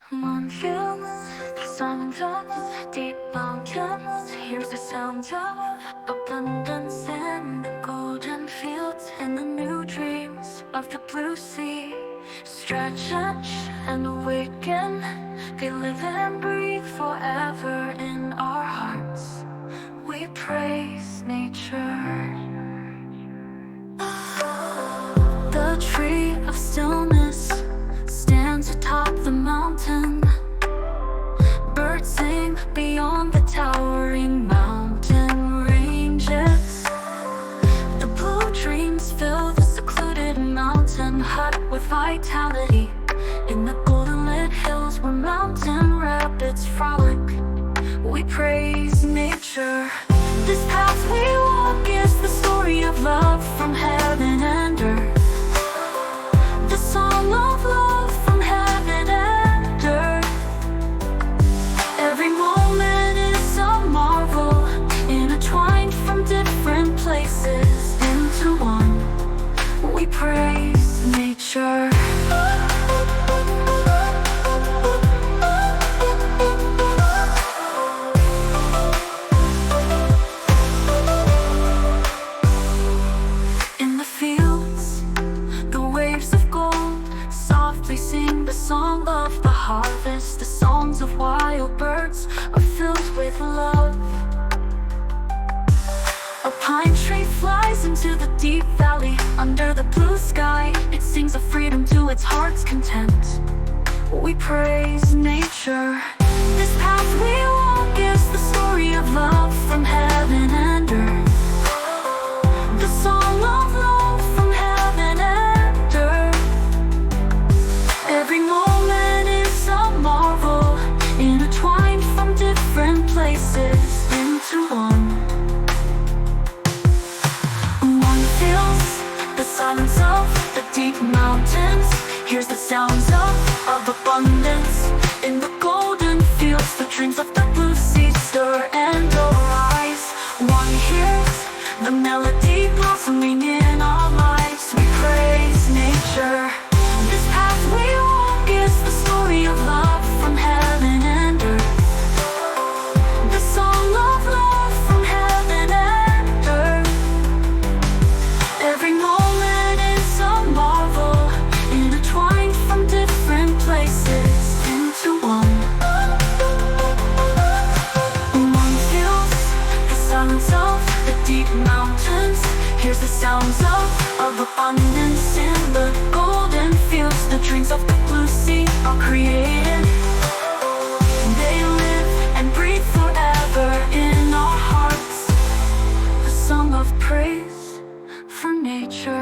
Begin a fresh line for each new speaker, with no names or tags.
Moonfields, the sound of deep mountains. Here's the sound of abundance in the golden fields and the new dreams of the blue sea. Stretch and awaken, they live and breathe forever in our hearts. We praise nature. The tree of stillness stands atop the mountain. Birds sing beyond the towering mountain ranges. The blue dreams fill the secluded mountain hut with vitality. In the golden lit hills where mountain rapids frolic, we praise nature. This path we walk is the story of love from heaven and earth. The song of love from heaven and earth. Every moment is a marvel, intertwined from different places into one. We praise nature. Sing the song of the harvest. The songs of wild birds are filled with love. A pine tree flies into the deep valley under the blue sky. It sings of freedom to its heart's content. We praise nature. This path we walk is the story of love from heaven and earth. The song of love from heaven and earth. Every moment is a marvel, intertwined from different places into one. One feels the silence of the deep mountains. Hears the sounds of abundance. In the golden fields, the dreams of the blue sea stir and arise. One hears the melody blossoming in our lives. We praise nature. This path we walk is the story of love from heaven and earth. The song of love from heaven and earth. Every moment is a marvel, intertwined from different places into one. One feels the silence of the deep mountains. Hears the sounds of abundance in the golden fields. The dreams of the blue sea are created. They live and breathe forever in our hearts. A song of praise for nature.